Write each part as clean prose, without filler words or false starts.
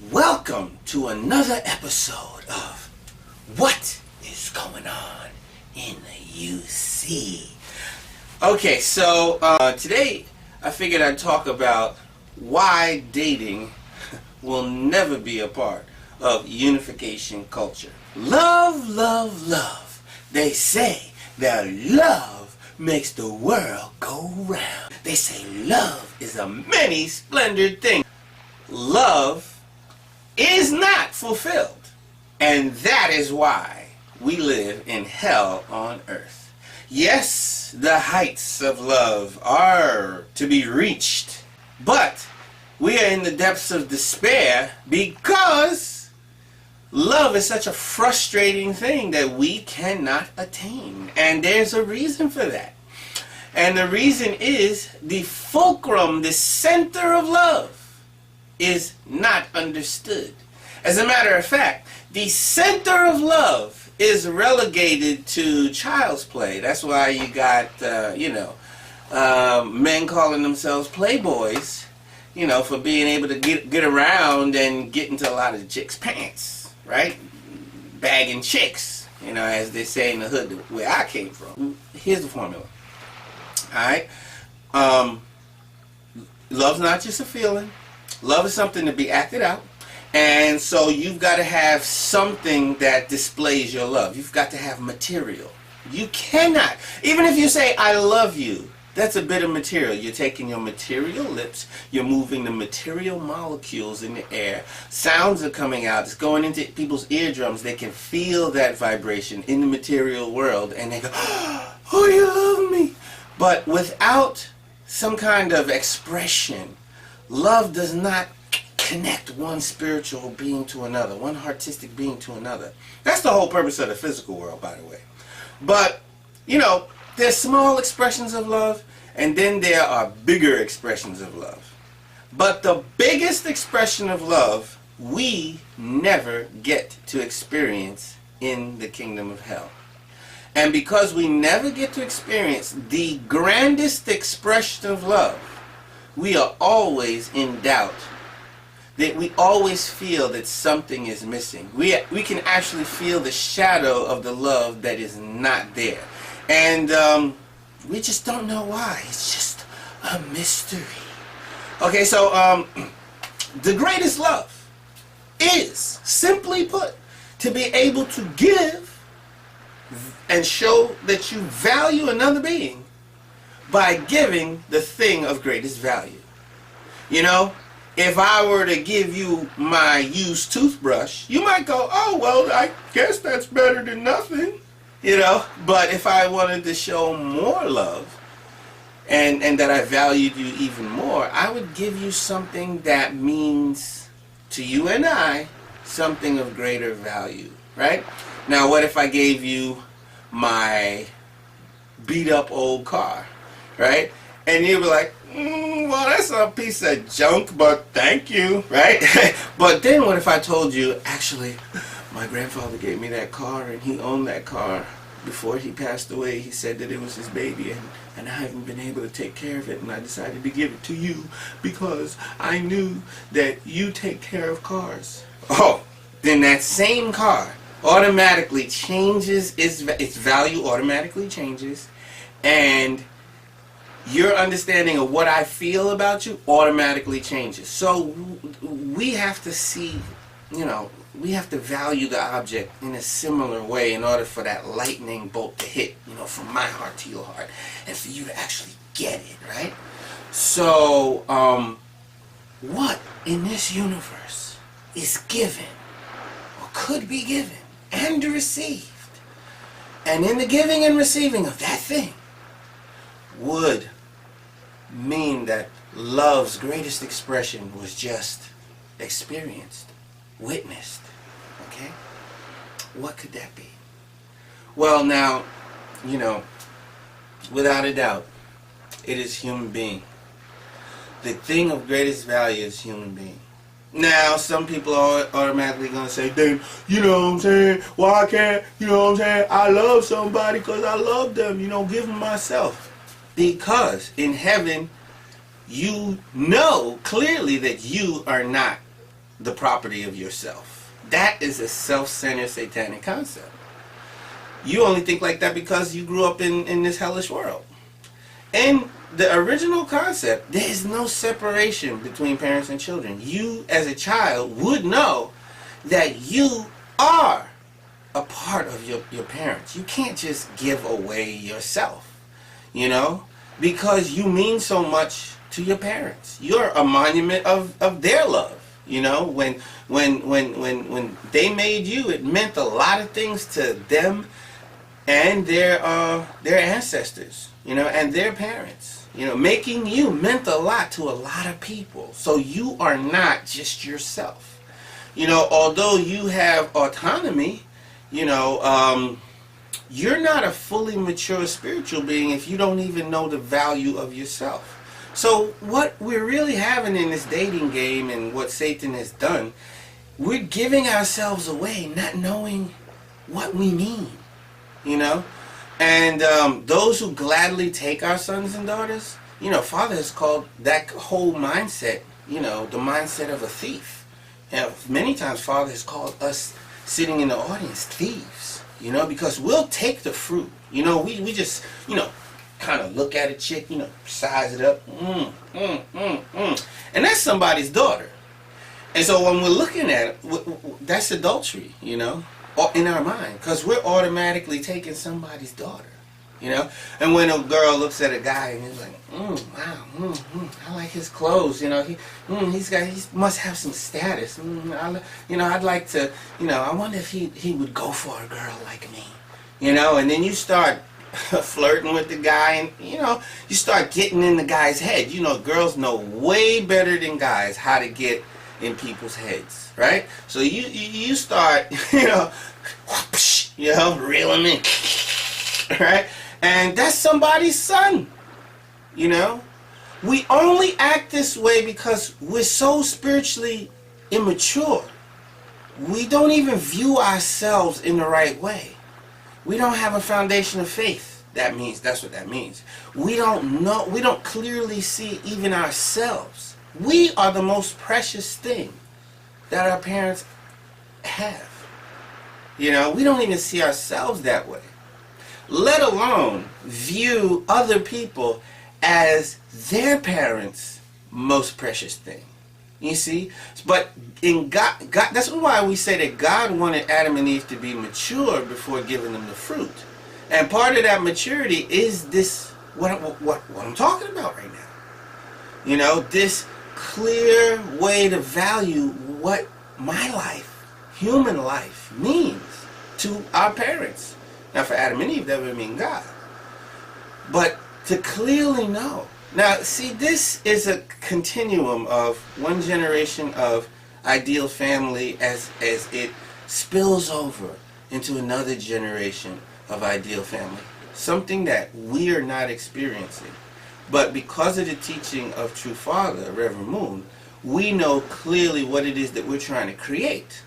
Welcome to another episode of What is Going On in the UC? Okay, so today I figured I'd talk about why dating will never be a part of unification culture. Love, love, love. They say that love makes the world go round. They say love is a many splendored thing. Love is not fulfilled, and that is why we live in hell on earth. Yes, the heights of love are to be reached, but we are in the depths of despair because love is such a frustrating thing that we cannot attain, and there's a reason for that. And the reason is the fulcrum, the center of love, is not understood. As a matter of fact, the center of love is relegated to child's play. That's why you got, men calling themselves playboys, for being able to get around and get into a lot of chicks' pants, right? Bagging chicks, as they say in the hood where I came from. Here's the formula. Alright? Love's not just a feeling. Love is something to be acted out, and so you've got to have something that displays your love. You've got to have material. You cannot, even if you say I love you, that's a bit of material. You're taking your material lips, you're moving the material molecules in the air, sounds are coming out, it's going into people's eardrums, they can feel that vibration in the material world, and they go, oh, you love me. But without some kind of expression, love does not connect one spiritual being to another, one artistic being to another. That's the whole purpose of the physical world, by the way. But, there's small expressions of love, and then there are bigger expressions of love. But the biggest expression of love, we never get to experience in the kingdom of hell. And because we never get to experience the grandest expression of love, we are always in doubt. That we always feel that something is missing. We can actually feel the shadow of the love that is not there. And we just don't know why. It's just a mystery. Okay, so the greatest love is, simply put, to be able to give and show that you value another being by giving the thing of greatest value. If I were to give you my used toothbrush, you might go, oh, well, I guess that's better than nothing, But if I wanted to show more love and that I valued you even more, I would give you something that means to you and I something of greater value, right? Now, what if I gave you my beat up old car, right? And you'd be like, well, that's a piece of junk, but thank you, right? But then what if I told you, actually, my grandfather gave me that car, and he owned that car before he passed away. He said that it was his baby, and I haven't been able to take care of it, and I decided to give it to you because I knew that you take care of cars. Oh, then that same car automatically changes, its value automatically changes, and your understanding of what I feel about you automatically changes. So we have to see, we have to value the object in a similar way in order for that lightning bolt to hit, from my heart to your heart, and for you to actually get it, right? So, what in this universe is given, or could be given, and received, and in the giving and receiving of that thing, would mean that love's greatest expression was just experienced, witnessed, okay? What could that be? Well, now, without a doubt, it is human being. The thing of greatest value is human being. Now, some people are automatically going to say, then, you know what I'm saying, why can't, I love somebody because I love them, give them myself. Because in heaven, you know clearly that you are not the property of yourself. That is a self-centered satanic concept. You only think like that because you grew up in this hellish world. In the original concept, there is no separation between parents and children. You, as a child, would know that you are a part of your parents. You can't just give away yourself, you know, because you mean so much to your parents. You're a monument of their love. You know, when they made you, it meant a lot of things to them and their ancestors, you know, and their parents. You know, making you meant a lot to a lot of people. So you are not just yourself. You know, although you have autonomy, you know, you're not a fully mature spiritual being if you don't even know the value of yourself. So what we're really having in this dating game and what Satan has done, we're giving ourselves away not knowing what we mean, you know. And those who gladly take our sons and daughters, you know, Father has called that whole mindset, you know, the mindset of a thief. And many times Father has called us sitting in the audience thieves, you know, because we'll take the fruit. You know, we just, you know, kind of look at a chick, you know, size it up, and that's somebody's daughter. And so when we're looking at it, that's adultery, you know, in our mind, because we're automatically taking somebody's daughter, you know. And when a girl looks at a guy and he's like, wow, I like his clothes, you know, he must have some status, you know, I'd like to, you know, I wonder if he would go for a girl like me, you know. And then you start flirting with the guy, and you know, you start getting in the guy's head. You know, girls know way better than guys how to get in people's heads, right? So you start, you know, reel them in, right? And that's somebody's son, you know. We only act this way because we're so spiritually immature. We don't even view ourselves in the right way. We don't have a foundation of faith. That's what that means. We don't know, we don't clearly see even ourselves. We are the most precious thing that our parents have. You know, we don't even see ourselves that way. Let alone view other people as their parents' most precious thing. You see? But in God, that's why we say that God wanted Adam and Eve to be mature before giving them the fruit. And part of that maturity is this, what I'm talking about right now. You know, this clear way to value what my life, human life, means to our parents. Now for Adam and Eve, that would mean God. But to clearly know. Now, see, this is a continuum of one generation of ideal family as it spills over into another generation of ideal family. Something that we are not experiencing. But because of the teaching of True Father, Reverend Moon, we know clearly what it is that we're trying to create.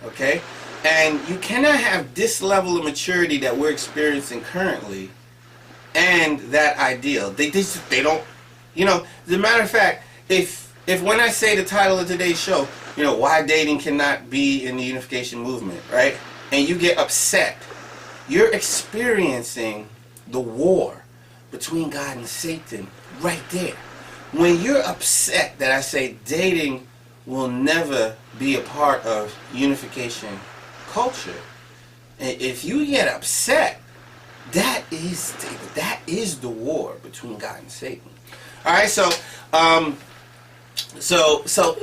Okay? And you cannot have this level of maturity that we're experiencing currently and that ideal. They don't, you know, as a matter of fact, if when I say the title of today's show, you know, why dating cannot be in the unification movement, right? And you get upset, you're experiencing the war between God and Satan right there. When you're upset that I say dating will never be a part of unification culture, and if you get upset, that is the war between God and Satan. All right, so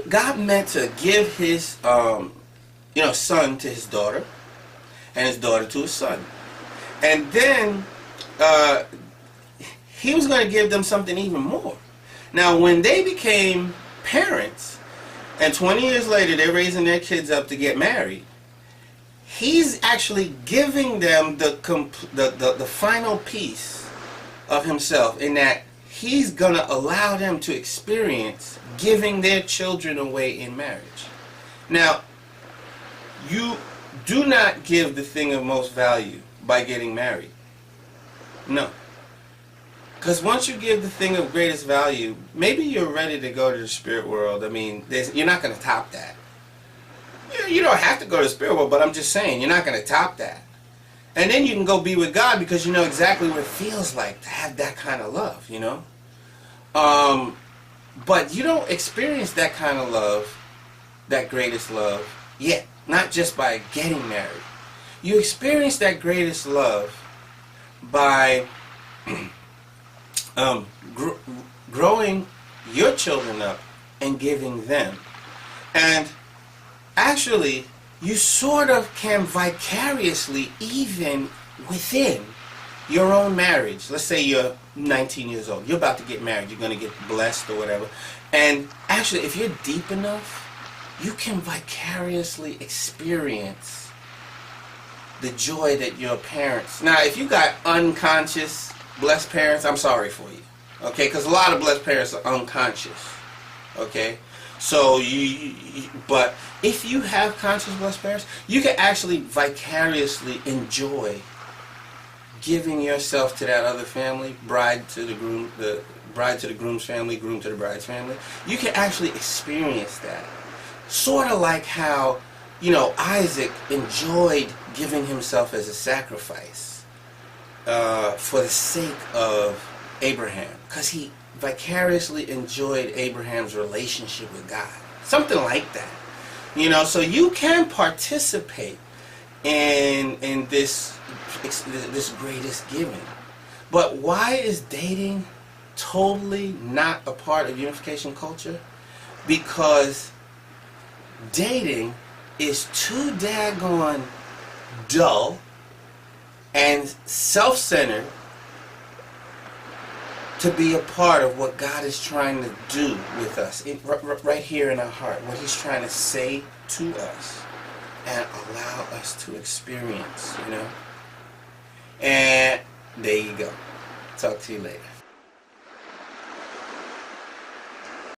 God meant to give his son to his daughter, and his daughter to his son, and then he was going to give them something even more. Now, when they became parents, and 20 years later they're raising their kids up to get married, he's actually giving them the final piece of himself, in that he's going to allow them to experience giving their children away in marriage. Now, you do not give the thing of most value by getting married. No. Because once you give the thing of greatest value, maybe you're ready to go to the spirit world. I mean, you're not going to top that. You don't have to go to the spirit world, but I'm just saying, you're not going to top that. And then you can go be with God because you know exactly what it feels like to have that kind of love, you know. But you don't experience that kind of love, that greatest love, yet. Not just by getting married. You experience that greatest love by growing your children up and giving them. And actually, you sort of can vicariously, even within your own marriage. Let's say you're 19 years old. You're about to get married. You're going to get blessed or whatever. And actually, if you're deep enough, you can vicariously experience the joy that your parents... Now, if you got unconscious blessed parents, I'm sorry for you. Okay? Because a lot of blessed parents are unconscious. Okay? So, but if you have conscious blessed parents, you can actually vicariously enjoy giving yourself to that other family, bride to the groom, the bride to the groom's family, groom to the bride's family. You can actually experience that. Sort of like how, you know, Isaac enjoyed giving himself as a sacrifice for the sake of Abraham, because he vicariously enjoyed Abraham's relationship with God. Something like that. You know, so you can participate in this greatest giving. But why is dating totally not a part of unification culture? Because dating is too daggone dull and self-centered to be a part of what God is trying to do with us, right here in our heart, what He's trying to say to us and allow us to experience, you know. And there you go. Talk to you later.